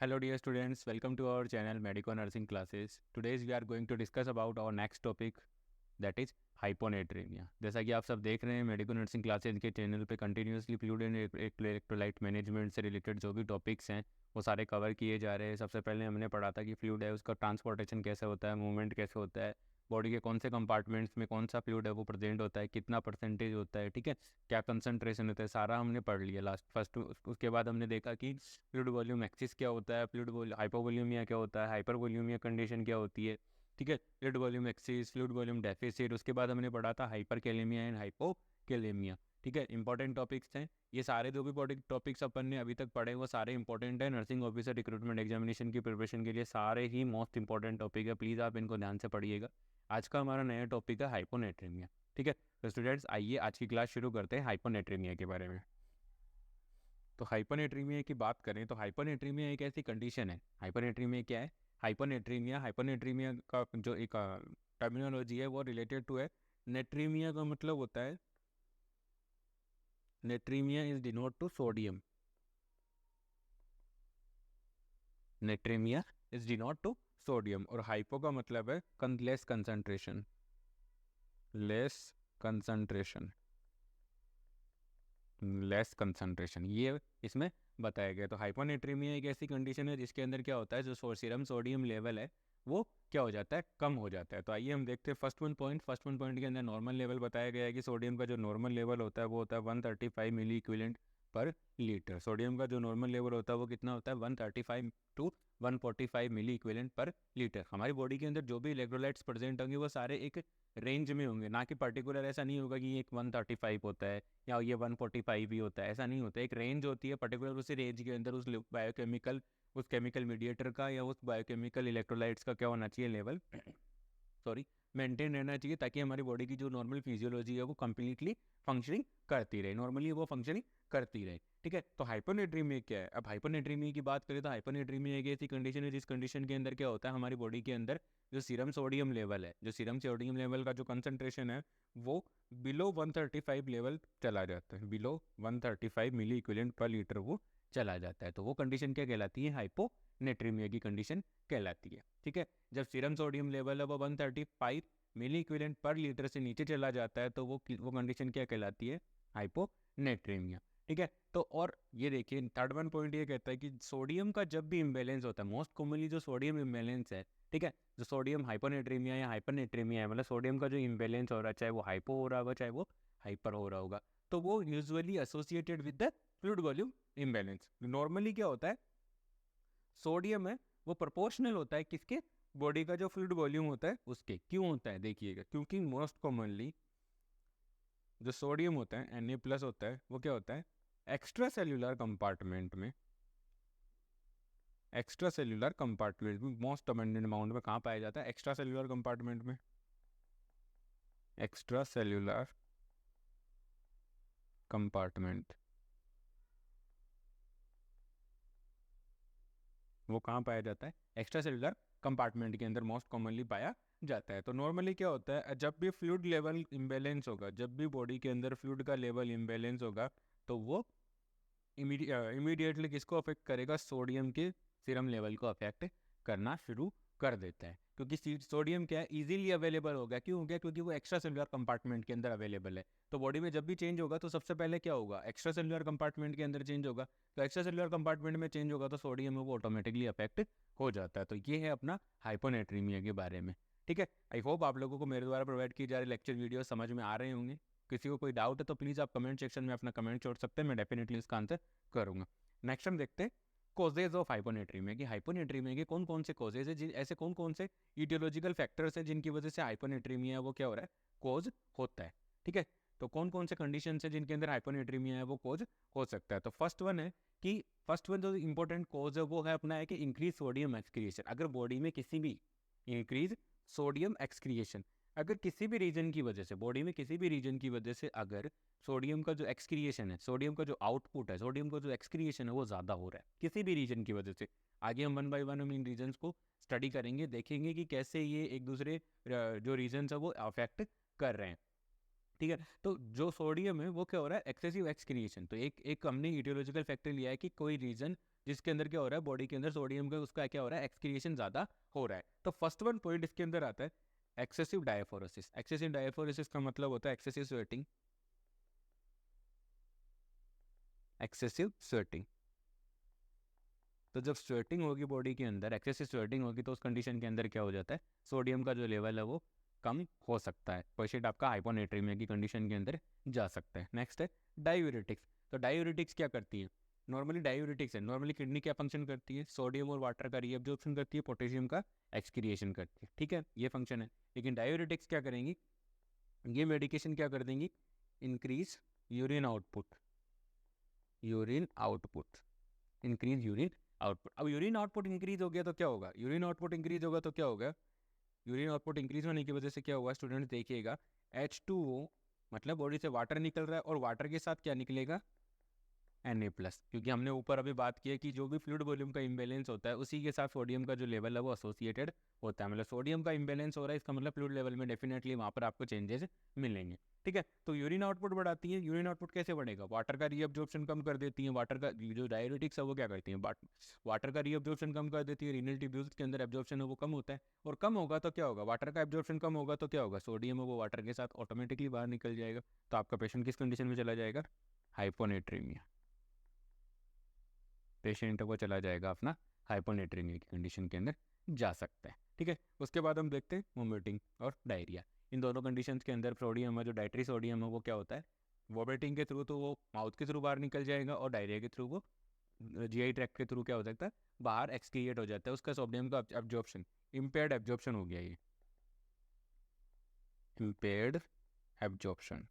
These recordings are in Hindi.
Hello dear students, welcome to our channel Medico Nursing Classes. Today we are going to discuss about our next topic that is hyponatremia. जैसा कि आप सब देख रहे हैं मेडिको नर्सिंग क्लासेज के चैनल पे continuously fluid and electrolyte management से रिलेटेड जो भी टॉपिक्स हैं वो सारे कवर किए जा रहे हैं। सबसे पहले हमने पढ़ा था कि फ्लूइड है उसका ट्रांसपोर्टेशन कैसे होता है, मूवमेंट कैसे होता है, बॉडी के कौन से कंपार्टमेंट्स में कौन सा फ्लूइड है वो प्रेजेंट होता है, कितना परसेंटेज होता है, ठीक है, क्या कंसंट्रेशन होता है, सारा हमने पढ़ लिया लास्ट फर्स्ट। उसके बाद हमने देखा कि फ्लूइड वॉल्यूम एक्सिस क्या होता है, फ्लूइड हाइपोवॉल्यूमिया क्या होता है, हाइपरवॉल्यूमिया कंडीशन क्या होती है, ठीक है, fluid volume axis, fluid volume deficit. उसके बाद हमने पढ़ा था हाइपरकैलेमिया एंड हाइपोकैलेमिया। ठीक है, इंपॉर्टेंट टॉपिक्स हैं ये सारे। जो भी टॉपिक्स अपन ने अभी तक पढ़े वो सारे इंपॉर्टेंट है नर्सिंग ऑफिसर रिक्रूटमेंट एग्जामिनेशन की प्रिपरेशन के लिए, सारे ही मोस्ट इंपॉर्टेंट टॉपिक है। प्लीज़ आप इनको ध्यान से पढ़िएगा। आज का हमारा नया टॉपिक है हाइपोनेट्रीमिया। ठीक है, तो स्टूडेंट्स आइए आज की क्लास शुरू करते हैं हाइपोनेट्रीमिया के बारे में। तो हाइपोनेट्रीमिया की बात करें तो हाइपोनेट्रीमिया एक ऐसी कंडीशन है। हाइपोनेट्रीमिया क्या है? हाइपोनेट्रीमिया का जो एक टर्मिनोलॉजी है वो रिलेटेड टू है नेट्रीमिया। का मतलब होता है natremia is denote to sodium. Natremia is denote to sodium. और हाइपो का मतलब है less concentration, less concentration, less concentration, ये इसमें बताया गया। तो हाइपोनेट्रीमिया एक ऐसी कंडीशन है जिसके अंदर क्या होता है, जो सीरम सोडियम लेवल है वो क्या हो जाता है, कम हो जाता है। तो आइए हम देखते हैं फर्स्ट वन पॉइंट के अंदर नॉर्मल लेवल बताया गया है कि सोडियम का जो नॉर्मल लेवल होता है वो होता है 135 मिली इक्विवेलेंट पर लीटर। सोडियम का जो नॉर्मल लेवल होता है वो कितना होता है, 135 to 145 milli equivalent per litre. हमारी बॉडी के अंदर जो भी इलेक्ट्रोलाइट्स प्रेजेंट होंगे वो सारे एक रेंज में होंगे, ना कि पर्टिकुलर ऐसा नहीं होगा कि ये एक 135 होता है या ये 145 ही होता है, ऐसा नहीं होता है। एक रेंज होती है पर्टिकुलर, उसी रेंज के अंदर उस केमिकल मीडिएटर का या उस बायोकेमिकल इलेक्ट्रोलाइट्स का क्या होना चाहिए, लेवल सॉरी मेंटेन रहना चाहिए, ताकि हमारी बॉडी की जो नॉर्मल फिजियोलॉजी है वो कंप्लीटली फंक्शनिंग करती रहे, नॉर्मली वो फंक्शनिंग करती रहे। ठीक है, तो हाइपोनेट्रीमिया क्या है? अब हाइपोनेट्रीमिया की बात करें तो हाइपोनेट्रीमिया एक ऐसी कंडीशन है जिस कंडीशन के अंदर क्या होता है, हमारी बॉडी के अंदर जो सीरम सोडियम लेवल है, जो सीरम सोडियम लेवल का जो कंसंट्रेशन है वो बिलो 135 लेवल चला जाता है, बिलो 135 मिली इक्विवेलेंट पर लीटर वो चला जाता है। तो वो कंडीशन क्या कहलाती है, हाइपोनेट्रीमिया की कंडीशन कहलाती है। ठीक है, जब सीरम सोडियम लेवल है वो 135 मिली इक्विवेलेंट पर लीटर से नीचे चला जाता है तो वो कंडीशन क्या कहलाती है, हाइपोनेट्रीमिया। ठीक है, तो और ये देखिए थर्ड वन पॉइंट ये कहता है कि सोडियम का जब भी इम्बेलेंस होता है, मोस्ट कॉमनली जो सोडियम इम्बेलेंस है, ठीक है, जो सोडियम हाइपोनेट्रीमिया या हाइपरनेट्रीमिया है, मतलब सोडियम का जो इम्बेलेंस हो रहा है, चाहे वो हाइपो हो रहा होगा चाहे वो हाइपर हो रहा होगा, तो वो usually associated with the fluid volume imbalance. Normally क्या होता है, सोडियम है वो प्रोपोर्शनल होता है किसके, बॉडी का जो फ्लूइड वॉल्यूम होता है उसके। क्यों होता है देखिएगा, क्योंकि मोस्ट कॉमनली जो सोडियम होता है Na+ होता है वो क्या होता है, एक्स्ट्रा सेल्यूलर कंपार्टमेंट में, एक्स्ट्रा सेल्यूलर कंपार्टमेंट में मोस्ट अबंडेंट अमाउंट में कहाँ पाया जाता है, एक्स्ट्रा सेल्यूलर कंपार्टमेंट में। एक्स्ट्रा सेल्यूलर कंपार्टमेंट वो कहाँ पाया जाता है, एक्स्ट्रा सेल्यूलर कंपार्टमेंट के अंदर मोस्ट कॉमनली पाया जाता है। तो नॉर्मली क्या होता है, जब भी फ्लूइड लेवल इम्बेलेंस होगा, जब भी बॉडी के अंदर फ्लूइड का लेवल इम्बेलेंस होगा तो वो इमीडिएटली किसको अफेक्ट करेगा, सोडियम के सीरम लेवल को अफेक्ट करना शुरू कर देता है। क्योंकि सोडियम क्या है, इजीली अवेलेबल हो गया। क्यों हो गया, क्योंकि वो एक्स्ट्रा सेलुलर कंपार्टमेंट के अंदर अवेलेबल है। तो बॉडी में जब भी चेंज होगा तो सबसे पहले क्या होगा, एक्स्ट्रा सेलुलर कंपार्टमेंट के अंदर चेंज होगा। तो एक्स्ट्रा सेलुलर कंपार्टमेंट में चेंज होगा तो सोडियम है वो ऑटोमेटिकली अफेक्ट हो जाता है। तो ये है अपना हाइपोनेट्रीमिया के बारे में। ठीक है, आई होप आप लोगों को मेरे द्वारा प्रोवाइड की जा रही लेक्चर वीडियो समझ में आ रहे होंगे। किसी को कोई डाउट है तो प्लीज़ आप कमेंट सेक्शन में अपना कमेंट छोड़ सकते हैं, मैं डेफिनेटली इसका आंसर करूंगा। नेक्स्ट हम देखते हैं कॉजेज ऑफ हाइपोनेट्रीमिया की। हाइपोनेट्रीमिया के कौन कौन से कॉजेज है, ऐसे कौन कौन से इटियोलॉजिकल फैक्टर्स हैं जिनकी वजह से हाइपोनेट्रीमिया वो क्या हो रहा है, कोज होता है। ठीक है, तो कौन कौन से कंडीशन है जिनके अंदर हाइपोनेट्रीमिया है वो कोज हो सकता है। तो फर्स्ट वन है कि फर्स्ट वन जो इंपॉर्टेंट कोज है वो है अपना है कि इंक्रीज सोडियम एक्सक्रिएशन। अगर बॉडी में किसी भी इंक्रीज सोडियम एक्सक्रिएशन, अगर किसी भी रीजन की वजह से, बॉडी में किसी भी रीजन की वजह से अगर सोडियम का जो एक्सक्रिएशन है, सोडियम का जो आउटपुट है, सोडियम का जो एक्सक्रिएशन है वो ज़्यादा हो रहा है किसी भी रीजन की वजह से। आगे हम वन बाय वन हम इन रीजन्स को स्टडी करेंगे, देखेंगे कि कैसे ये एक दूसरे जो रीजन्स है वो अफेक्ट कर रहे हैं। ठीक है, तो जो सोडियम है वो क्या हो रहा है, एक्सेसिव एक्सक्रिएशन। तो एक हमने इटियोलॉजिकल फैक्टर लिया है कि कोई रीजन जिसके अंदर क्या हो रहा है, बॉडी के अंदर सोडियम का उसका क्या हो रहा है, एक्सक्रिएशन ज़्यादा हो रहा है। तो फर्स्ट वन पॉइंट इसके अंदर आता है एक्सेसिव डायफोरेसिस। एक्सेसिव डायफोरेसिस का मतलब होता है एक्सेसिव स्वेटिंग, एक्सेसिव स्वेटिंग। तो जब स्वेटिंग होगी बॉडी के अंदर, एक्सेसिव स्वेटिंग होगी, तो उस कंडीशन के अंदर क्या हो जाता है, सोडियम का जो लेवल है वो कम हो सकता है, पेशेंट आपका हाइपोनेट्रीमिया की कंडीशन के अंदर जा सकता है। नेक्स्ट है डायूरेटिक्स। तो डायूरेटिक्स क्या करती है, नॉर्मली डायूरेटिक्स है, नॉर्मली किडनी क्या फंक्शन करती है, सोडियम और वाटर का रीअब्जॉर्प्शन करती है, पोटेशियम का एक्सक्रिएशन करती है, ठीक है, ये फंक्शन है। लेकिन डायूरेटिक्स क्या करेंगी, ये मेडिकेशन क्या कर देंगी, increase urine output, urine output, increase urine output. अब यूरिन आउटपुट इंक्रीज हो गया तो क्या होगा, यूरिन आउटपुट इंक्रीज होगा तो क्या होगा, यूरिन आउटपुट इंक्रीज होने की वजह से क्या हुआ, स्टूडेंट देखिएगा H2O, मतलब बॉडी से वाटर निकल रहा है और वाटर के साथ क्या निकलेगा, Na+, क्योंकि हमने ऊपर अभी बात की है कि जो भी फ्लूइड वॉल्यूम का इम्बैलेंस होता है उसी के साथ सोडियम का जो लेवल है वो एसोसिएटेड होता है। मतलब सोडियम का इम्बैलेंस हो रहा है, इसका मतलब फ्लूइड लेवल में डेफिनेटली वहाँ पर आपको चेंजेस मिलेंगे, ठीक है। तो यूरिन आउटपुट बढ़ाती है, यूरिन आउटपुट कैसे बढ़ेगा, वाटर का रीअब्जॉर्प्शन कम कर देती है, वाटर का जो डायूरेटिक्स है वो क्या करती है, वाटर का रीअब्जॉर्प्शन कम कर देती है, रीनल ट्यूब्यूल्स के अंदर एब्जॉर्प्शन है वो कम होता है, और कम होगा तो क्या होगा, वाटर का एब्जॉर्प्शन कम होगा तो क्या होगा, सोडियम है वो वाटर के साथ ऑटोमेटिकली बाहर निकल जाएगा। तो आपका पेशेंट किस कंडीशन में चला जाएगा, हाइपोनेट्रीमिया, पेशेंट वो चला जाएगा अपना हाइपोनेट्रीमिया की कंडीशन के अंदर जा सकता है, ठीक है। उसके बाद हम देखते हैं वोमिटिंग और डायरिया। इन दोनों कंडीशंस के अंदर सोडियम है, जो डाइटरी सोडियम है वो क्या होता है, वोमिटिंग के थ्रू तो वो माउथ के थ्रू बाहर निकल जाएगा, और डायरिया के थ्रू वो जीआई ट्रैक्ट के थ्रू क्या हो सकता है, बाहर एक्सक्रिएट हो जाता है, उसका सोडियम का एब्जॉर्प्शन, इम्पेयर्ड एब्जॉर्प्शन हो गया, ये इम्पेयर्ड एब्जॉर्प्शन।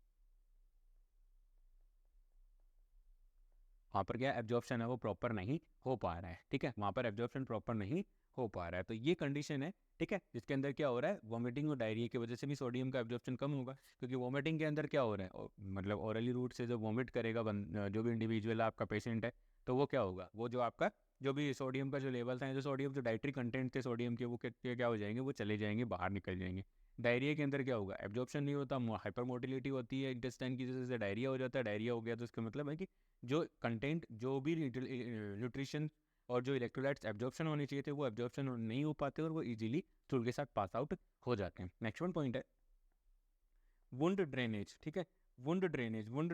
वहाँ पर क्या एब्जॉर्प्शन है वो प्रॉपर नहीं हो पा रहा है, ठीक है, वहाँ पर एब्जॉर्प्शन प्रॉपर नहीं हो पा रहा है। तो ये कंडीशन है, ठीक है, जिसके अंदर क्या हो रहा है, वोमिटिंग और डायरिया की वजह से भी सोडियम का एब्जॉर्प्शन कम होगा, क्योंकि वोमिटिंग के अंदर क्या हो रहा है, मतलब ओरली रूट से जब वोमिट करेगा जो भी इंडिविजुअल आपका पेशेंट है, तो वो क्या होगा, वो जो आपका जो भी सोडियम का जो लेवल था, जो सोडियम जो डाइटरी कंटेंट थे सोडियम के, वो क्या हो जाएंगे, वो चले जाएंगे, बाहर निकल जाएंगे। डायरिया के अंदर क्या होगा, एब्जॉर्प्शन नहीं होता, हाइपर मोटिलिटी होती है इंटेस्टाइन की वजह से, डायरिया हो जाता है। डायरिया हो गया तो इसका मतलब है कि जो कंटेंट, जो भी न्यूट्रिशन और जो इलेक्ट्रोलाइट्स एब्जॉर्प्शन होने चाहिए थे वो एब्जॉर्प्शन नहीं हो पाते, और वो इजीली स्टूल के साथ पास आउट हो जाते हैं। नेक्स्ट वन पॉइंट है वुंड ड्रेनेज, ठीक है, वुंड ड्रेनेज। वुंड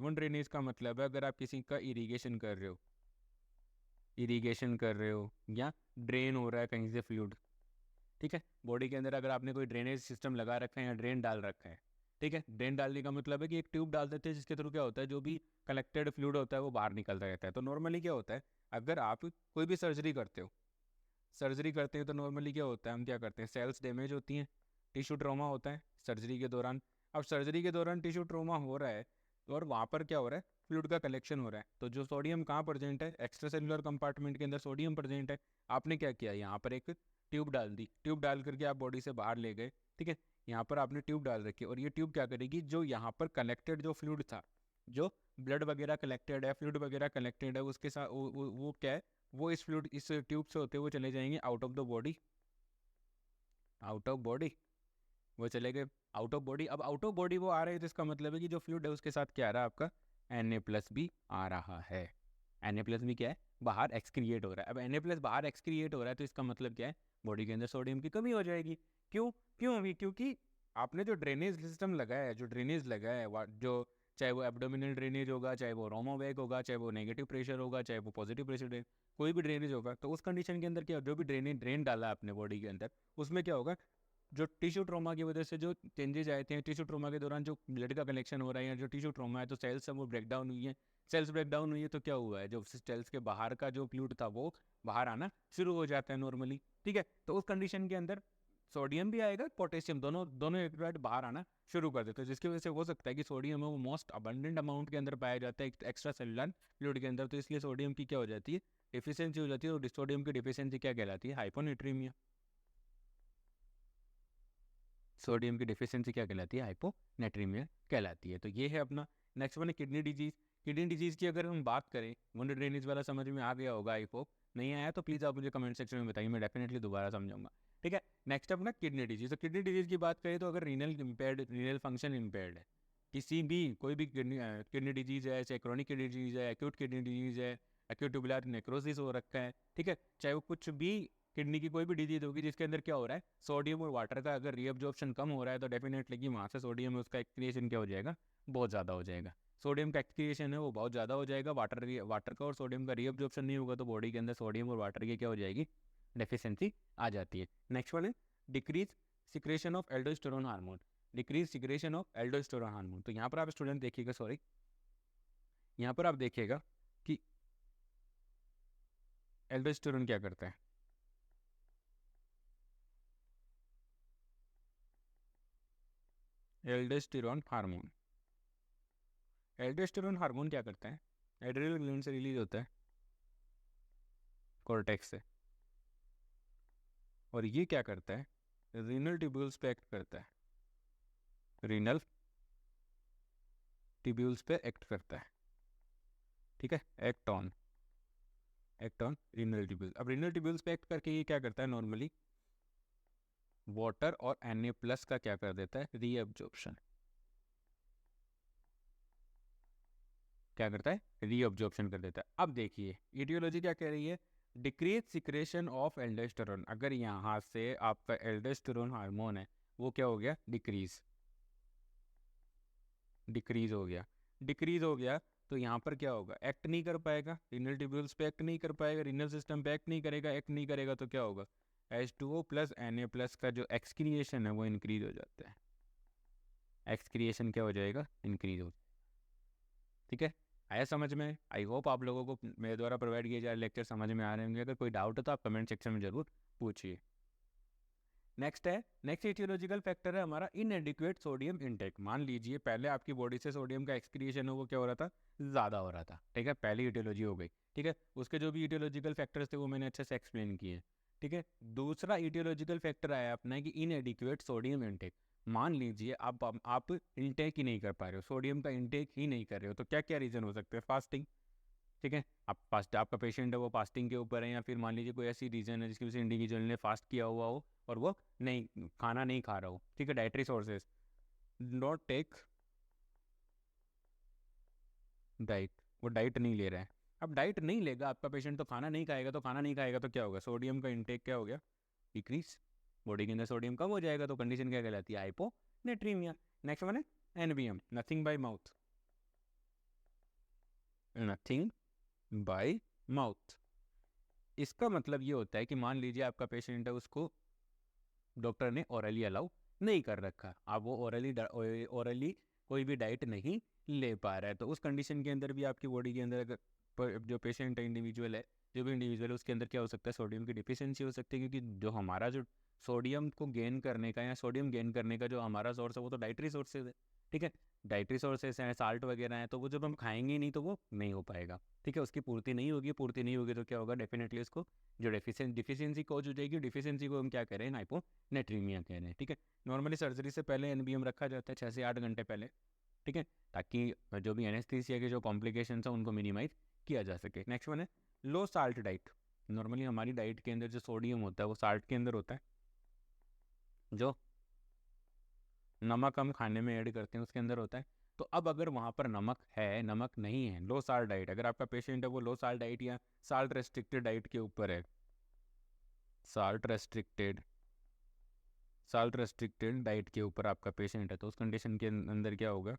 ड्रेनेज का मतलब है अगर आप किसी का इरीगेशन कर रहे हो, या ड्रेन हो रहा है कहीं से फ्लूइड, ठीक है, बॉडी के अंदर अगर आपने कोई ड्रेनेज सिस्टम लगा रखा है या ड्रेन डाल रखा है, ठीक है, ड्रेन डालने का मतलब है कि एक ट्यूब डाल देते हैं जिसके थ्रू क्या होता है, जो भी कलेक्टेड फ्लूइड होता है वो बाहर निकलता रहता है। तो नॉर्मली क्या होता है, अगर आप कोई भी सर्जरी करते हो, तो नॉर्मली क्या होता है, हम क्या करते हैं, सेल्स डैमेज होती हैं, टिश्यू ट्रॉमा होता है सर्जरी के दौरान। अब सर्जरी के दौरान टिश्यू ट्रॉमा हो रहा है, और वहाँ पर क्या हो रहा है, फ्लूइड का कलेक्शन हो रहा है, तो जो सोडियम कहाँ प्रेजेंट है, एक्स्ट्रा सेलुलर कंपार्टमेंट के अंदर सोडियम प्रेजेंट है। आपने क्या किया, यहाँ पर एक ट्यूब डाल दी, ट्यूब डाल करके आप बॉडी से बाहर ले गए, ठीक है, यहाँ पर आपने ट्यूब डाल रखी, और ये ट्यूब क्या करेगी, जो यहाँ पर कलेक्टेड जो फ्लूइड था, जो ब्लड वगैरह कलेक्टेड है, फ्लूइड वगैरह कलेक्टेड है, उसके साथ वो क्या है, वो इस फ्लूइड, इस ट्यूब से होते हुए चले जाएंगे out of the body, out of body, वो चले गए आउट ऑफ बॉडी। अब आउट ऑफ बॉडी वो आ रहे हैं, तो इसका मतलब है कि जो फ्लूइड है उसके साथ क्या आ रहा है, आपका Na+ भी आ रहा है। Na+ भी क्या है, बाहर एक्सक्रिएट हो रहा है। अब Na+ बाहर एक्सक्रिएट हो रहा है, तो इसका मतलब क्या है, बॉडी के अंदर सोडियम की कमी हो जाएगी। क्यों क्यों अभी, क्योंकि आपने जो ड्रेनेज सिस्टम लगाया है, जो ड्रेनेज लगाया है, जो चाहे वो एब्डोमिनल ड्रेनेज होगा, चाहे वो रोमोवैग होगा, चाहे वो नेगेटिव प्रेशर होगा, चाहे वो पॉजिटिव प्रेशर, कोई भी ड्रेनेज होगा, तो उस कंडीशन के अंदर क्या, जो भी ड्रेन डाला है आपने बॉडी के अंदर, उसमें क्या होगा, जो टिश्यू ट्रॉमा की वजह से जो चेंजेज आए थे, टिश्यू ट्रॉमा के दौरान जो ब्लड का कलेक्शन हो रहा है, या जो टिश्यू ट्रॉमा है, तो सेल्स है वो ब्रेक डाउन हुई है, सेल्स ब्रेक डाउन हुई है, तो क्या हुआ है, जो सेल्स के बाहर का जो फ्लूइड था वो बाहर आना शुरू हो जाता है नॉर्मली, ठीक है। तो उस कंडीशन के अंदर सोडियम भी आएगा, पोटेशियम, दोनों दोनों इलेक्ट्रोलाइट बाहर आना शुरू कर देते हैं, जिसकी वजह से हो सकता है कि सोडियम है वो मोस्ट अबंडेंट अमाउंट के अंदर पाया जाता है एक्स्ट्रा सेलुलर फ्लूइड के अंदर, तो इसलिए सोडियम की क्या हो जाती है, डिफिशियंसी हो जाती है, और सोडियम की डिफिशियंसी क्या कहलाती है, हाइपोनेट्रीमिया। सोडियम की डिफिशियंसी क्या कहलाती है, हाइपोनेट्रीमिया कहलाती है। तो ये है अपना। नेक्स्ट वन है किडनी डिजीज। किडनी डिजीज़ की अगर हम बात करें, वुंड ड्रेनेज वाला समझ में आ गया होगा, आई होप। नहीं आया तो प्लीज़ आप मुझे कमेंट सेक्शन में बताइए, मैं डेफिनेटली दोबारा समझाऊंगा, ठीक है। नेक्स्ट अपना किडनी डिजीज। तो किडनी डिजीज़ की बात करें तो अगर रीनल फंक्शन इम्पेयर्ड है, किसी भी कोई भी किडनी डिजीज़ है, चाहे क्रॉनिक किडनी डिजीज़ है, एक्यूट किडनी डिजीज़ है, एक्यूट ट्यूबुलर नेक्रोसिस हो रखा है, ठीक है, चाहे वो कुछ भी किडनी की कोई भी डिजीज होगी जिसके अंदर क्या हो रहा है, सोडियम और वाटर का अगर रीअब्जॉर्प्शन कम हो रहा है तो डेफिनेटली कि वहाँ से सोडियम में उसका एक्सक्रिएशन क्या हो जाएगा, बहुत ज़्यादा हो जाएगा। सोडियम का एक्सक्रिएशन है वो बहुत ज़्यादा हो जाएगा, वाटर का और सोडियम का रीअब्जॉर्प्शन नहीं होगा तो बॉडी के अंदर सोडियम और वाटर की क्या हो जाएगी, डेफिशिएंसी आ जाती है। नेक्स्ट वन है decrease secretion of aldosterone hormone, decrease secretion of aldosterone hormone. तो यहाँ पर आप स्टूडेंट देखिएगा, सॉरी यहाँ पर आप देखिएगा कि एल्डोस्टेरोन क्या करता है, एल्डोस्टेरोन हार्मोन, एल्डोस्टेरोन हार्मोन क्या करता है, एड्रिनल ग्लैंड से रिलीज होता है, कॉर्टेक्स से, और ये क्या करता है, रीनल ट्यूब्यूल्स पे एक्ट करता है, रीनल ट्यूब्यूल्स पे एक्ट करता है, ठीक है, एक्ट ऑन रीनल ट्यूब्यूल्स। अब रीनल ट्यूब्यूल्स पे एक्ट करके ये क्या करता है, नॉर्मली वाटर और Na+ का क्या कर देता है, रीअब्जॉर्प्शन, क्या करता है, रीअब्जॉर्प्शन कर देता है। अब देखिए ईटियोलॉजी क्या कह रही है, डिक्रीज सिक्रेशन ऑफ एल्डोस्टेरोन, अगर यहाँ से आपका एल्डोस्टेरोन हार्मोन है वो क्या हो गया, डिक्रीज हो गया, तो यहाँ पर क्या होगा, एक्ट नहीं कर पाएगा, रीनल ट्यूब्यूल्स पे एक्ट नहीं कर पाएगा, रीनल सिस्टम पे एक्ट नहीं करेगा तो क्या होगा, H2O प्लस Na+ का जो एक्सक्रिएशन है वो इंक्रीज हो जाता है, एक्सक्रिएशन क्या हो जाएगा, इंक्रीज हो, ठीक है। आया समझ में, आई होप आप लोगों को मेरे द्वारा प्रोवाइड किए जा रहे लेक्चर समझ में आ रहे होंगे, अगर कोई डाउट है तो आप कमेंट सेक्शन में जरूर पूछिए। नेक्स्ट एटियोलॉजिकल फैक्टर है हमारा इनएडिक्वेट सोडियम इनटेक। मान लीजिए पहले आपकी बॉडी से सोडियम का एक्सक्रिएशन हो वो क्या हो रहा था, ज़्यादा हो रहा था, ठीक है, पहली एटियोलॉजी हो गई, ठीक है, उसके जो भी एटियोलॉजिकल फैक्टर्स थे वो मैंने अच्छे से एक्सप्लेन किए, ठीक है। दूसरा एटियोलॉजिकल फैक्टर आया अपना कि इनएडिक्वेट सोडियम इनटेक। मान लीजिए आप इनटेक ही नहीं कर पा रहे हो, सोडियम का इनटेक ही नहीं कर रहे हो, तो क्या क्या रीज़न हो सकते हैं, फास्टिंग, ठीक है, आपका पेशेंट है वो फास्टिंग के ऊपर है, या फिर मान लीजिए कोई ऐसी रीज़न है जिसकी वजह से इंडिविजुअल ने फास्ट किया हुआ हो और वो नहीं खाना नहीं खा रहा हो, ठीक है, dietary sources, not take diet, वो डाइट नहीं ले रहा है। अब डाइट नहीं लेगा आपका पेशेंट तो खाना नहीं खाएगा, तो क्या होगा, सोडियम का इंटेक क्या हो गया, डिक्रीज, बॉडी के अंदर सोडियम कम हो जाएगा, तो कंडीशन क्या कहलाती है, हाइपोनेट्रीमिया। नेक्स्ट वन है NBM, nothing bye mouth, nothing bye mouth. इसका मतलब ये होता है कि मान लीजिए आपका पेशेंट है, उसको डॉक्टर ने ओरली अलाउ नहीं कर रखा, अब वो ओरली कोई भी डाइट नहीं ले पा रहा है, तो उस कंडीशन के अंदर भी आपकी बॉडी के अंदर अगर जो पेशेंट है, इंडिविजुअल है, जो भी इंडिविजुअल है उसके अंदर क्या हो सकता है, सोडियम की डिफिशियंसी हो सकती है, क्योंकि जो हमारा जो सोडियम को गेन करने का या सोडियम गेन करने का जो हमारा सोर्स है वो तो डाइटरी सोर्सेज है, ठीक है, डाइटरी सोर्सेज हैं, साल्ट वगैरह हैं, तो वो जब हम खाएंगे ही नहीं तो वो नहीं हो पाएगा, ठीक है, उसकी पूर्ति नहीं होगी तो क्या होगा, डेफिनेटली उसको जो डिफिशियंसी कॉज हो जाएगी, डिफिशियंसी को हम क्या कह रहे हैं, हाइपोनेट्रीमिया कह रहे हैं, ठीक है। नॉर्मली सर्जरी से पहले NBM रखा जाता है 6 से 8 घंटे पहले, ठीक है, ताकि जो भी एनेस्थीसिया के जो कॉम्प्लिकेशन है उनको मिनिमाइज किया जा सके। नेक्स्ट वन है लो साल्ट डाइट। नॉर्मली हमारी डाइट के अंदर जो सोडियम होता है वो साल्ट के अंदर होता है, जो नमक हम खाने में ऐड करते हैं उसके अंदर होता है, तो अब अगर वहाँ पर नमक है, नमक नहीं है, लो साल्ट डाइट, अगर आपका पेशेंट है वो लो साल्ट डाइट या साल्ट रेस्ट्रिक्टेड डाइट के ऊपर है, साल्ट रेस्ट्रिक्टेड डाइट के ऊपर आपका पेशेंट है, तो उस कंडीशन के अंदर क्या होगा,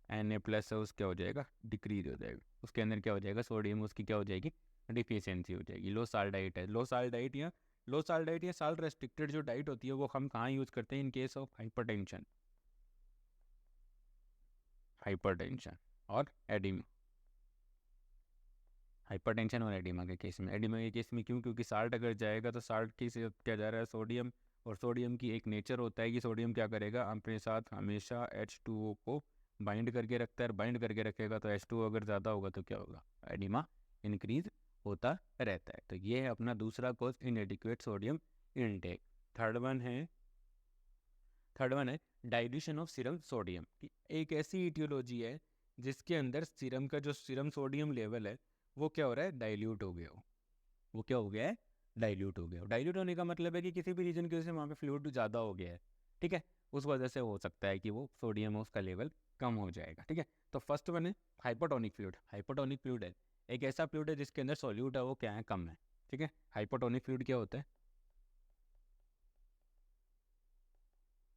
Na+ है उसका हो जाएगा, डिक्रीज हो जाएगा, उसके अंदर क्या हो जाएगा, सोडियम उसकी क्या हो जाएगी, डिफिशियंसी हो जाएगी। लो साल्ट डाइट है, लो साल्ट डाइट या साल्ट रेस्ट्रिक्टेड जो डाइट होती है वो हम कहाँ यूज़ करते हैं, इन केस ऑफ हाइपरटेंशन और एडिमा, हाइपरटेंशन और एडिमा के केस में, क्यों, क्योंकि साल्ट अगर जाएगा तो साल्ट की से क्या जा रहा है, सोडियम, और सोडियम की एक नेचर होता है कि सोडियम क्या करेगा, अपने साथ हमेशा H2O को बाइंड करके रखता है, और बाइंड करके रखेगा तो H2O अगर ज़्यादा होगा तो क्या होगा, एडिमा इंक्रीज होता रहता है। तो ये है अपना दूसरा cause, इनएडिक्वेट sodium intake. Third one है डाइल्यूशन ऑफ सीरम सोडियम। एक ऐसी इटियोलॉजी है जिसके अंदर सीरम का जो सीरम सोडियम लेवल है वो क्या हो रहा है, डाइल्यूट हो गया हो, वो क्या हो गया है, डाइल्यूट हो गया हो। डाइल्यूट होने का मतलब है कि किसी भी रीजन की वजह से वहाँ पे फ्लूइड ज़्यादा हो गया है, ठीक है, उस वजह से हो सकता है कि वो सोडियम उसका लेवल कम हो जाएगा, ठीक है। तो फर्स्ट वन है हाइपोटोनिक फ्लूइड है, एक ऐसा फ्लूइड है जिसके अंदर सॉल्यूट है वो क्या है, कम है, ठीक है। हाइपोटोनिक फ्लूइड क्या होता है,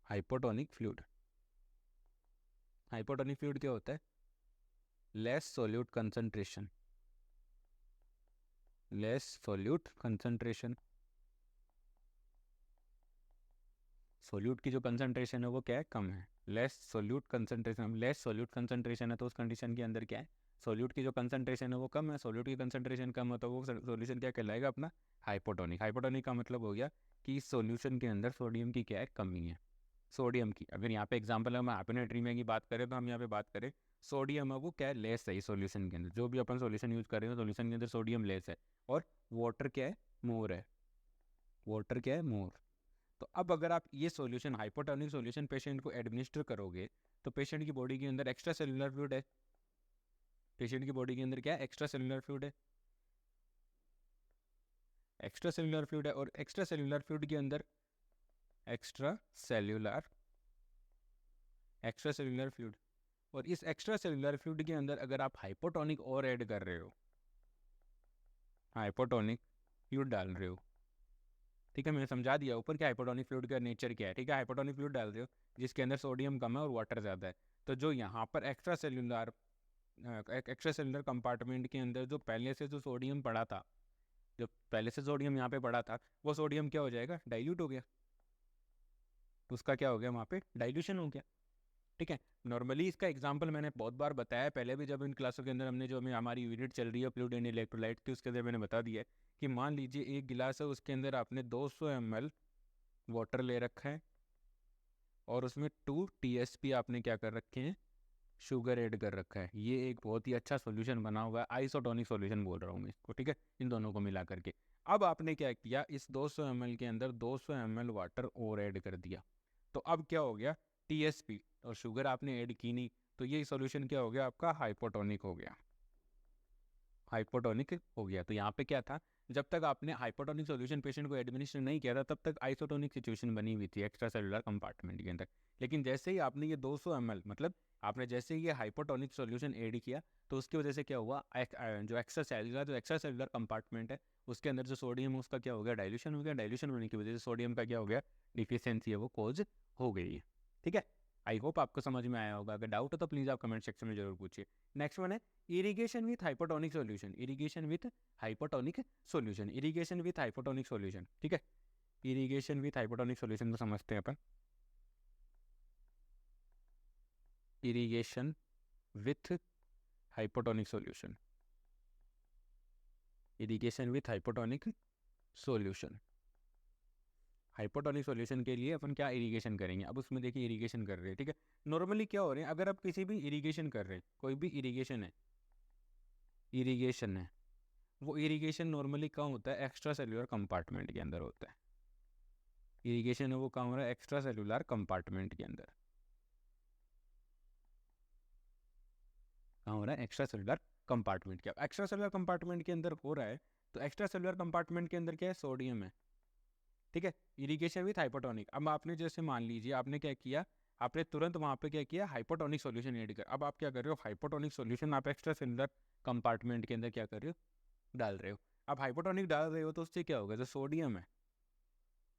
हाइपोटोनिक फ्लूइड, हाइपोटोनिक फ्लूइड क्या होता है, less solute concentration, less solute concentration, solute की जो कंसंट्रेशन है वो क्या है, कम है, less solute concentration, less solute concentration है तो उस कंडीशन के अंदर क्या है, सोल्यूट की जो कंसंट्रेशन है वो कम है, सोल्यूट की कंसंट्रेशन कम है तो वो सोल्यूशन क्या कहलाएगा अपना, हाइपोटोनिक। हाइपोटोनिक का मतलब हो गया कि सोल्यूशन के अंदर सोडियम की क्या है, कमी है, सोडियम की। अगर यहाँ पे एग्जाम्पल हम हाइपोनेट्रीमिया की बात करें तो हम यहाँ पे बात करें सोडियम है वो क्या है, लेस है सोल्यूशन के अंदर, जो भी अपन सोल्यूशन यूज़ कर रहे हैं सोल्यूशन के अंदर सोडियम लेस है, और वाटर क्या है, मोर है, वाटर क्या है, मोर। तो अब अगर आप ये सॉल्यूशन हाइपोटोनिक सॉल्यूशन पेशेंट को एडमिनिस्टर करोगे तो पेशेंट की बॉडी के अंदर एक्स्ट्रा सेलुलर फ्लूइड है, पेशेंट की बॉडी के अंदर क्या है, एक्स्ट्रा सेलुलर फ्लूइड है, एक्स्ट्रा सेलुलर फ्लूइड है, और एक्स्ट्रा सेलुलर फ्लूइड के अंदर extra cellular, extra cellular fluid, और इस एक्स्ट्रा सेलुलर फ्लूइड के अंदर अगर आप हाइपोटोनिक और ऐड कर रहे हो, हाइपोटोनिक फ्लूइड डाल रहे हो, ठीक है, मैंने समझा दिया ऊपर कि हाइपोटोनिक फ्लूइड का नेचर क्या है, ठीक है। हाइपोटोनिक फ्लूइड डाल रहे हो जिसके अंदर सोडियम कम है और वाटर ज़्यादा है, तो जो यहाँ पर extra cellular, extracellular compartment के अंदर जो पहले से जो सोडियम पड़ा था, जो पहले से सोडियम यहाँ पे पड़ा था, वो सोडियम क्या हो जाएगा, डाइल्यूट हो गया, उसका क्या हो गया, वहाँ पे डाइल्यूशन हो गया, ठीक है। नॉर्मली इसका एग्जांपल मैंने बहुत बार बताया पहले भी, जब इन क्लासों के अंदर हमने जो हमें हमारी यूनिट चल रही है फ्लूइड एंड इलेक्ट्रोलाइट की, उसके अंदर मैंने बता दिया है कि मान लीजिए एक गिलास है, उसके अंदर आपने 200 ml वाटर ले रखा है और उसमें 2 TSP आपने क्या कर रखे हैं, शुगर ऐड कर रखा है, ये एक बहुत ही अच्छा सॉल्यूशन बना हुआ है, आइसोटोनिक सॉल्यूशन बोल रहा हूँ मैं इसको, ठीक है, इन दोनों को मिला करके। अब आपने क्या किया, इस 200 ml के अंदर 200 ml वाटर और ऐड कर दिया, तो अब क्या हो गया, TSP, और शुगर आपने ऐड की नहीं, तो ये सॉल्यूशन क्या हो गया आपका, हाइपोटोनिक हो गया, हाइपोटोनिक हो गया। तो यहाँ पे क्या था, जब तक आपने हाइपोटोनिक सॉल्यूशन पेशेंट को एडमिनिस्टर नहीं किया था तब तक आइसोटोनिक सिचुएशन बनी हुई थी एक्स्ट्रा सेलुलर कंपार्टमेंट के अंदर, लेकिन जैसे ही आपने ये 200 ml, मतलब आपने जैसे ही ये हाइपोटोनिक सॉल्यूशन ऐड किया तो उसकी वजह से क्या हुआ, जो एक्स्ट्रा सेलुलर कंपार्टमेंट है उसके अंदर जो सोडियम है उसका क्या हो गया, डाइल्यूशन हो गया, डाइल्यूशन होने की वजह से सोडियम का क्या हो गया, डिफिशियंसी है वो कोज हो गई है, ठीक है। आई होप आपको समझ में आया होगा, अगर डाउट हो तो प्लीज़ आप कमेंट सेक्शन में जरूर पूछिए। नेक्स्ट वन है irrigation with hypotonic solution, irrigation with hypotonic solution, irrigation with hypotonic solution, ठीक है। इरिगेशन विथ हाइपोटोनिक सॉल्यूशन को समझते हैं अपन, irrigation with hypotonic solution, irrigation with hypotonic solution, hypotonic solution के लिए अपन क्या इरिगेशन करेंगे, अब उसमें देखिए इरिगेशन कर रहे हैं, ठीक है। नॉर्मली क्या हो रहे हैं, अगर आप किसी भी इरिगेशन कर रहे हैं, कोई भी इरिगेशन है, इरिगेशन है, वो इरिगेशन नॉर्मली कहाँ होता है, एक्स्ट्रा सेल्यूलर कंपार्टमेंट के अंदर होता है, इरिगेशन है वो कहाँ हो रहा है, एक्स्ट्रा सेलुलर कंपार्टमेंट के अंदर, कहाँ हो रहा है, एक्स्ट्रा सेलुलर कंपार्टमेंट के, एक्स्ट्रा सेलुलर कंपार्टमेंट के अंदर हो रहा है, तो एक्स्ट्रा सेलुलर कंपार्टमेंट के अंदर क्या है, सोडियम है, ठीक है। इरिगेशन विथ हाइपोटोनिक, अब आपने जैसे मान लीजिए आपने क्या किया, आपने तुरंत वहाँ पे क्या किया, हाइपोटोनिक सॉल्यूशन ऐड कर, अब आप क्या कर रहे हो, हाइपोटोनिक सॉल्यूशन आप एक्स्ट्रा सेलुलर कंपार्टमेंट के अंदर क्या कर रहे हो, डाल रहे हो। अब हाइपोटोनिक डाल रहे हो तो उससे क्या होगा, जो सोडियम है,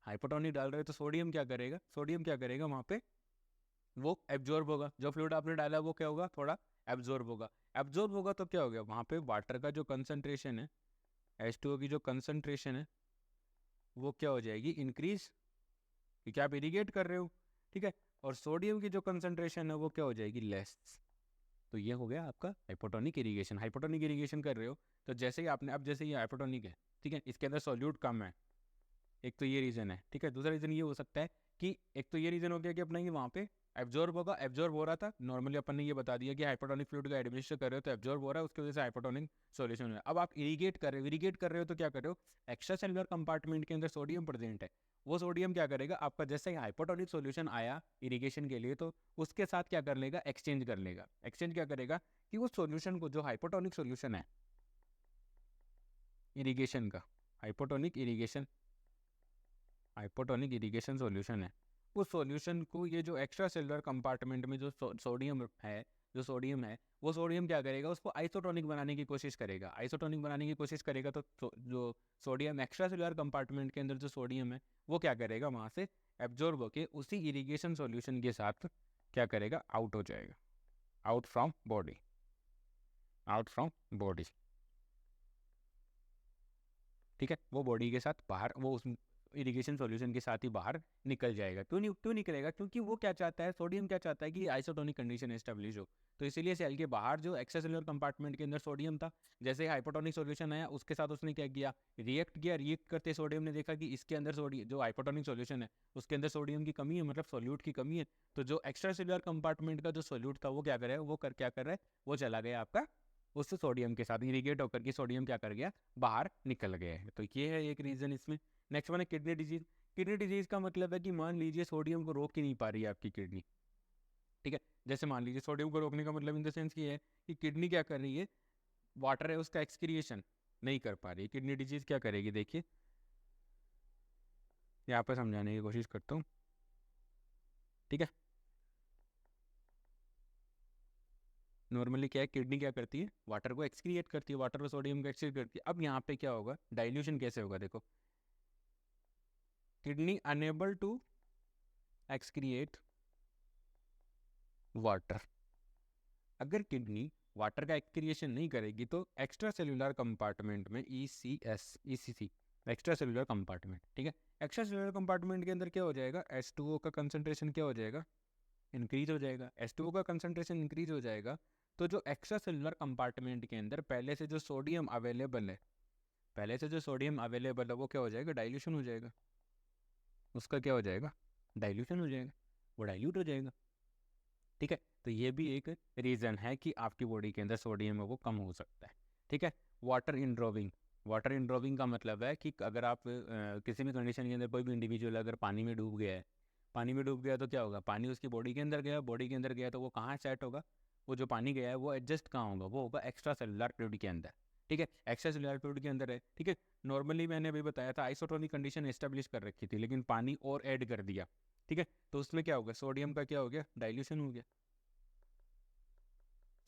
हाइपोटोनिक डाल रहे हो तो सोडियम क्या करेगा, सोडियम क्या करेगा वहाँ पे, वो एब्जॉर्ब होगा, जो फ्लूइड आपने डाला वो क्या होगा, थोड़ा एब्जॉर्ब होगा, एब्जॉर्ब होगा तो क्या हो गया, वहाँ पे वाटर का जो कंसनट्रेशन है, H2O की जो कंसनट्रेशन है वो क्या हो जाएगी, इंक्रीज, क्योंकि आप इरिगेट कर रहे हो, ठीक है, और सोडियम की जो कंसनट्रेशन है वो क्या हो जाएगी, लेस। तो ये हो गया आपका हाइपोटोनिक इरिगेशन, हाइपोटोनिक इरिगेशन कर रहे हो तो जैसे ही आपने, अब जैसे ये हाइपोटोनिक है, ठीक है, इसके अंदर सॉल्यूट कम है, एक तो ये रीज़न है, ठीक है। दूसरा रीज़न ये हो सकता है कि एक तो ये रीज़न हो गया कि अपना ये वहाँ पे एब्जॉर्ब होगा, एब्जॉर्ब हो रहा था, नॉर्मली अपन ने ये बता दिया कि हाइपोटोनिक फ्लूइड का एडमिनिस्टर कर रहे हो तो एब्जॉर्ब हो रहा है, उसकी वजह से हाइपोटोनिक सॉल्यूशन है। अब आप इरिगेट कर रहे हो, इरिगेट कर रहे हो तो क्या कर रहे हो, एक्स्ट्रा सेलुलर कंपार्टमेंट के अंदर सोडियम प्रेजेंट है, वो सोडियम क्या करेगा आपका, जैसे ही हाइपोटोनिक सॉल्यूशन आया इरिगेशन के लिए तो उसके साथ क्या कर लेगा, एक्सचेंज कर लेगा, एक्सचेंज क्या करेगा कि वो सॉल्यूशन को, जो हाइपोटोनिक सॉल्यूशन है इरिगेशन का, hypotonic irrigation, hypotonic irrigation solution है, उस सॉल्यूशन को ये जो एक्स्ट्रा सेलुलर कंपार्टमेंट में जो सोडियम है जो सोडियम है वो सोडियम क्या करेगा, उसको आइसोटोनिक बनाने की कोशिश करेगा। आइसोटोनिक बनाने की कोशिश करेगा तो जो सोडियम एक्स्ट्रा सेलुलर कंपार्टमेंट के अंदर जो सोडियम है वो क्या करेगा, वहाँ से एब्जॉर्ब होके उसी इरिगेशन सॉल्यूशन के साथ क्या करेगा, आउट हो जाएगा, out from body, out from body. ठीक है, वो बॉडी के साथ बाहर, वो उस इरिगेशन सॉल्यूशन के साथ ही बाहर निकल जाएगा। क्यों निकलेगा, क्योंकि वो क्या चाहता है, सोडियम क्या चाहता है कि आइसोटोनिक कंडीशन एस्टेब्लिश हो। तो इसीलिए सेल के बाहर जो एक्स्ट्रा सेलुलर कंपार्टमेंट के अंदर सोडियम था, जैसे हाइपोटोनिक सॉल्यूशन आया उसके साथ उसने क्या किया, रिएक्ट किया। रिएक्ट करते सोडियम ने देखा कि इसके अंदर सोडियम, जो हाइपोटोनिक सॉल्यूशन है उसके अंदर सोडियम की कमी है, मतलब सोल्यूट की कमी है। तो जो एक्स्ट्रा सेलुलर कंपार्टमेंट का जो सोल्यूट था वो क्या कर रहा है, वो क्या कर रहा है, वो चला गया आपका उससे सोडियम के साथ इरिगेट होकर के सोडियम क्या कर गया, बाहर निकल गया है। तो ये है एक रीज़न इसमें। नेक्स्ट वन है किडनी डिजीज। किडनी डिजीज का मतलब है कि मान लीजिए सोडियम को रोक ही नहीं पा रही है आपकी किडनी। ठीक है, जैसे मान लीजिए सोडियम को रोकने का मतलब इन द सेंस ये है कि किडनी क्या कर रही है, वाटर है उसका एक्सक्रिएशन नहीं कर पा रही है। किडनी डिजीज क्या करेगी, देखिए यहाँ पर समझाने की कोशिश करता हूँ। ठीक है, नॉर्मली क्या है, किडनी क्या करती है, वाटर को एक्सक्रिएट करती है, वाटर और सोडियम को एक्सक्रिएट करती है। अब यहाँ पे क्या होगा, डाइल्यूशन कैसे होगा, देखो kidney unable to excrete water. अगर किडनी वाटर का एक्सक्रिएशन नहीं करेगी तो एक्स्ट्रा सेलुलर कंपार्टमेंट में ईसीसी एक्स्ट्रा सेलुलर कंपार्टमेंट, ठीक है, एक्स्ट्रा सेलुलर कंपार्टमेंट के अंदर क्या हो जाएगा, H2O का कंसंट्रेशन क्या हो जाएगा, इंक्रीज हो जाएगा। H2O का कंसंट्रेशन इंक्रीज हो जाएगा तो जो एक्स्ट्रा सेलुलर कंपार्टमेंट के अंदर पहले से जो सोडियम अवेलेबल है, पहले से जो सोडियम अवेलेबल है वो क्या हो जाएगा, डाइल्यूशन हो जाएगा। उसका क्या हो जाएगा, डाइल्यूशन हो जाएगा, वो डाइल्यूट हो जाएगा। ठीक है, तो ये भी एक रीज़न है कि आपकी बॉडी के अंदर सोडियम है वो कम हो सकता है। ठीक है, वाटर इनड्रॉविंग। वाटर इनड्रॉविंग का मतलब है कि अगर आप किसी भी कंडीशन के अंदर कोई भी इंडिविजुअल अगर पानी में डूब गया है, पानी में डूब गया तो क्या होगा, पानी उसकी बॉडी के अंदर गया, बॉडी के अंदर गया तो वो कहाँ सेट होगा, वो जो पानी गया है वो एडजस्ट कहाँ होगा, वो होगा एक्स्ट्रा सेलुलर फ्लूइड के अंदर। ठीक है, एक्स्ट्रा सेलुलर फ्लूइड के अंदर है। ठीक है, नॉर्मली मैंने अभी बताया था आइसोटोनिक कंडीशन एस्टेब्लिश कर रखी थी, लेकिन पानी और ऐड कर दिया। ठीक है, तो उसमें क्या होगा, सोडियम का क्या हो गया, डाइल्यूशन हो गया।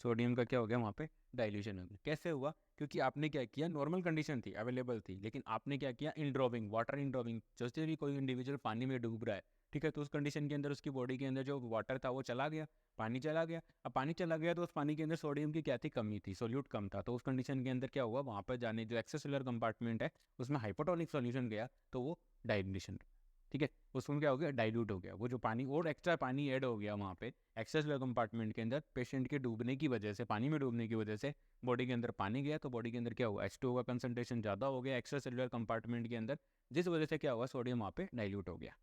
सोडियम का क्या हो गया, वहाँ पे डाइल्यूशन हो गया। कैसे हुआ, क्योंकि आपने क्या किया, नॉर्मल कंडीशन थी, अवेलेबल थी, लेकिन आपने क्या किया, इनड्रॉविंग, वाटर इनड्रॉविंग। जैसे भी कोई इंडिविजुअल पानी में डूब रहा है, ठीक है, तो उस कंडीशन के अंदर उसकी बॉडी के अंदर जो वाटर था वो चला गया, पानी चला गया। अब पानी चला गया तो उस पानी के अंदर सोडियम की क्या थी, कमी थी, सोल्यूट कम था। तो उस कंडीशन के अंदर क्या हुआ, वहाँ पर जाने जो एक्स्ट्रासेलुलर कंपार्टमेंट है उसमें हाइपोटोनिक सॉल्यूशन गया तो वो डाइल्यूशन। ठीक है, उसमें क्या हो गया, डाइल्यूट हो गया, वो जो पानी और एक्स्ट्रा पानी ऐड हो गया वहाँ पे एक्सेसुलर कंपार्टमेंट के अंदर, पेशेंट के डूबने की वजह से, पानी में डूबने की वजह से बॉडी के अंदर पानी गया, तो बॉडी के अंदर क्या हुआ, H2O का कंसंट्रेशन ज़्यादा हो गया एक्स्ट्रा सेलुलर कंपार्टमेंट के अंदर, जिस वजह से क्या हुआ, सोडियम वहाँ पे डाइल्यूट हो गया।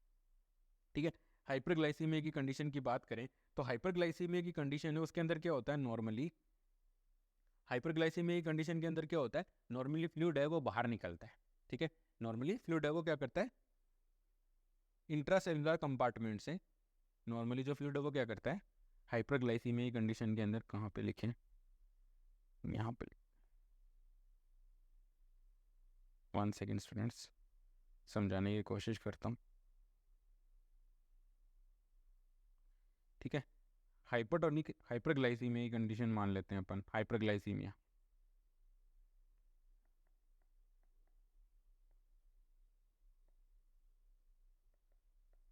ठीक है, हाइपरग्लाइसीमिया की कंडीशन की बात करें तो हाइपरग्लाइसीमिया की कंडीशन है उसके अंदर क्या होता है, नॉर्मली हाइपरग्लाइसीमिया की कंडीशन के अंदर क्या होता है, नॉर्मली फ्लूइड है वो बाहर निकलता है। ठीक है, नॉर्मली फ्लूइड है वो क्या करता है, इंट्रासेलुलर कंपार्टमेंट से नॉर्मली जो फ्लूइड है वो क्या करता है, हाइपरग्लाइसीमिया की कंडीशन के अंदर कहाँ पे लिखें, यहाँ पे, 1 सेकेंड स्टूडेंट्स, समझाने की कोशिश करता हूँ। ठीक है, हाइपरटोनिक हाइपरग्लाइसीमिया की कंडीशन मान लेते हैं अपन, हाइपरग्लाइसीमिया।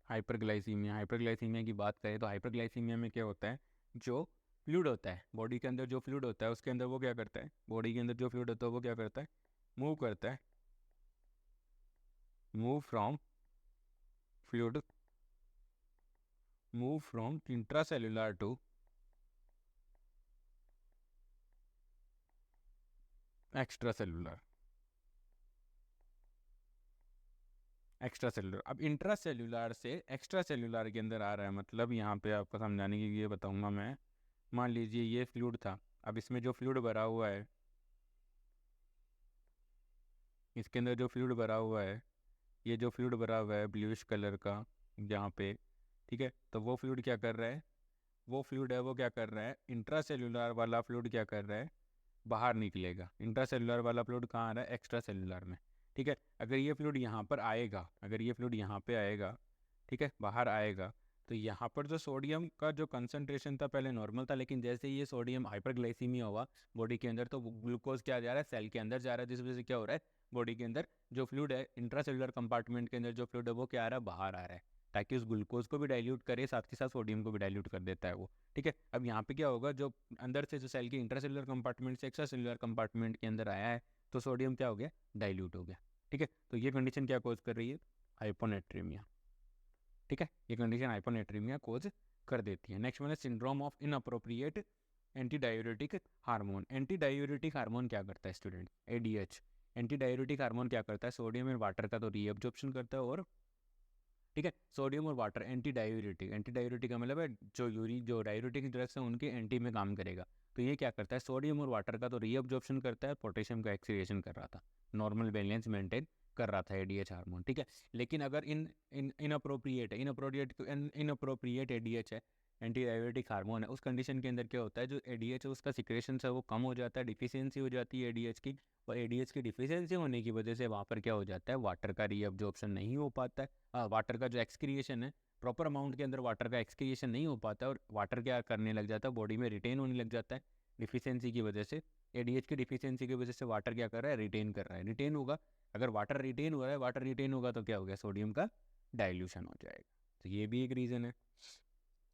हाइपरग्लाइसीमिया की बात करें तो हाइपरग्लाइसीमिया में क्या होता है, जो फ्लूइड होता है बॉडी के अंदर, जो फ्लूइड होता है उसके अंदर वो क्या करता है, बॉडी के अंदर जो फ्लूइड होता है वो क्या करता है, मूव करता है, move from fluid, move from intracellular to extracellular, extracellular. अब इंट्रा सेलुलर से एक्स्ट्रा सेलुलर के अंदर आ रहा है, मतलब यहाँ पे आपको समझाने के लिए बताऊंगा मैं। मान लीजिए ये फ्लूइड था, अब इसमें जो फ्लूइड भरा हुआ है, इसके अंदर जो फ्लूइड भरा हुआ है, ये जो फ्लूइड भरा हुआ है ब्लूइश कलर का यहाँ पे, ठीक है, तो वो फ्लूइड क्या कर रहा है, वो फ्लूइड है वो क्या कर रहा है, इंट्रा सेलुलर वाला फ्लूइड क्या कर रहा है, बाहर निकलेगा। इंट्रा सेलुलर वाला फ्लूइड कहाँ आ रहा है, एक्स्ट्रा सेलुलर में। ठीक है, अगर ये फ्लूइड यहाँ पर आएगा, अगर ये फ्लूइड यहाँ पे आएगा, ठीक है, बाहर आएगा, तो यहाँ पर जो सोडियम का जो कंसंट्रेशन था पहले नॉर्मल था, लेकिन जैसे ये सोडियम हाइपरग्लाइसीमिया हुआ बॉडी के अंदर, तो ग्लूकोज क्या जा रहा है, सेल के अंदर जा रहा है, जिस वजह से क्या हो रहा है, बॉडी के अंदर जो फ्लूइड है, इंट्रासेलुलर कंपार्टमेंट के अंदर जो फ्लूइड है वो क्या आ रहा है, बाहर आ रहा है, ताकि उस ग्लूकोज को भी डाइल्यूट करे, साथ के साथ सोडियम को भी डाइल्यूट कर देता है वो। ठीक है, अब यहाँ पे क्या होगा, जो अंदर से जो सेल के इंट्रासेलुलर कंपार्टमेंट से एक्स्ट्रा सेलुलर कंपार्टमेंट के अंदर आया है, तो सोडियम क्या हो गया, डाइल्यूट हो गया। ठीक है, तो ये कंडीशन क्या कोज कर रही है, हाइपोनेट्रीमिया। ठीक है, ये कंडीशन हाइपोनेट्रीमिया कोज कर देती है। नेक्स्ट वन है syndrome of inappropriate anti diuretic hormone. Anti diuretic hormone क्या करता है student, ADH. Anti diuretic hormone क्या करता है, सोडियम एंड वाटर का तो रीअब्जॉर्प्शन करता है, और ठीक है, सोडियम और water anti diuretic. Anti diuretic का मतलब है जो डायूरेटिक ड्रग्स हैं उनके एंटी में काम करेगा। तो ये क्या करता है, सोडियम और वाटर का तो रीअब्जॉर्प्शन करता है, पोटेशियम का एक्सक्रिएशन कर रहा था, नॉर्मल बैलेंस मेंटेन कर रहा था एडीएच हार्मोन। ठीक है, लेकिन अगर इनअप्रोप्रिएट है, इनअप्रोप्रिएट एडीएच है, एंटी डायूरेटिक हार्मोन है, उस कंडीशन के अंदर क्या होता है, जो एडीएच है उसका सिक्रेशन है वो कम हो जाता है, डिफिशियंसी हो जाती है एडीएच की, और एडीएच की डिफिशियंसी होने की वजह से वहाँ पर क्या हो जाता है, वाटर का रीअब्जॉर्प्शन नहीं हो पाता है, वाटर का जो एक्सक्रिएशन है प्रॉपर अमाउंट के अंदर वाटर का एक्सक्रिएशन नहीं हो पाता है, और वाटर क्या करने लग जाता है, बॉडी में रिटेन होने लग जाता है डिफिशियंसी की वजह से। एडीएच की डिफिशियंसी की वजह से वाटर क्या कर रहा है, रिटेन कर रहा है, रिटेन होगा। अगर वाटर रिटेन हो रहा है, वाटर रिटेन होगा तो क्या हो गया, सोडियम का डाइल्यूशन हो जाएगा। तो ये भी एक रीज़न है।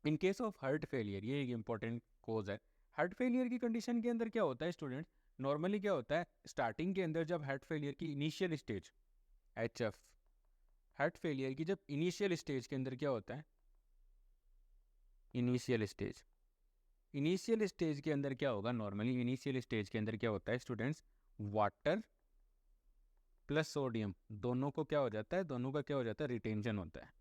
In case of heart failure, ये एक इंपॉर्टेंट कोज है। हार्ट फेलियर की कंडीशन के अंदर क्या होता है स्टूडेंट, नॉर्मली क्या होता है, स्टार्टिंग के अंदर जब हार्ट फेलियर की initial stage, HF, heart failure की जब इनिशियल स्टेज के अंदर क्या होता है, इनिशियल स्टेज, इनिशियल स्टेज के अंदर क्या होगा, नॉर्मली इनिशियल स्टेज के अंदर क्या होता है स्टूडेंट्स, वाटर प्लस सोडियम दोनों को क्या हो जाता है, दोनों का क्या हो जाता है, रिटेंशन होता है।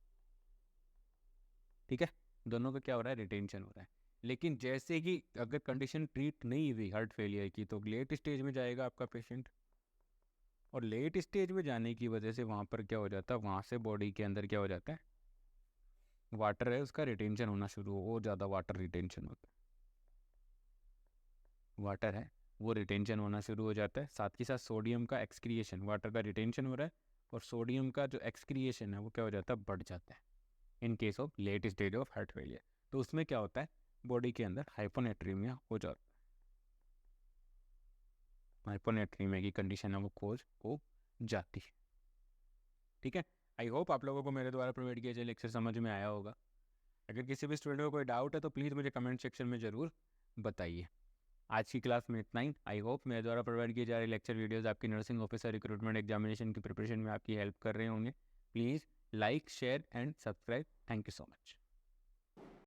ठीक है, दोनों का क्या हो रहा है, रिटेंशन हो रहा है। लेकिन जैसे कि अगर कंडीशन ट्रीट नहीं हुई हार्ट फेलियर की, तो लेट स्टेज में जाएगा आपका पेशेंट, और लेट स्टेज में जाने की वजह से वहाँ पर क्या हो जाता है, वहाँ से बॉडी के अंदर क्या हो जाता है, वाटर है उसका रिटेंशन होना शुरू हो, ज़्यादा वाटर रिटेंशन होता है, वाटर है वो रिटेंशन होना शुरू हो जाता है, साथ ही साथ सोडियम का एक्सक्रिएशन, वाटर का रिटेंशन हो रहा है और सोडियम का जो एक्सक्रिएशन है वो क्या हो जाता है, बढ़ जाता है in case of late stage of heart failure. तो उसमें क्या होता है, बॉडी के अंदर हाइपोनेट्रीमिया हो जाता है, हाइपोनेट्रीमिया की कंडीशन है वो कोज हो जाती है। ठीक है, आई होप आप लोगों को मेरे द्वारा प्रोवाइड किया जाए लेक्चर समझ में आया होगा। अगर किसी भी स्टूडेंट को कोई डाउट है तो प्लीज़ मुझे कमेंट सेक्शन में ज़रूर बताइए। आज की क्लास में इतना ही। आई होप मेरे द्वारा प्रोवाइड किए जा रहे लेक्चर वीडियोस आपकी नर्सिंग ऑफिसर रिक्रूटमेंट एग्जामिनेशन की प्रिपरेशन में आपकी हेल्प कर रहे होंगे। Please like, share and subscribe. Thank you so much.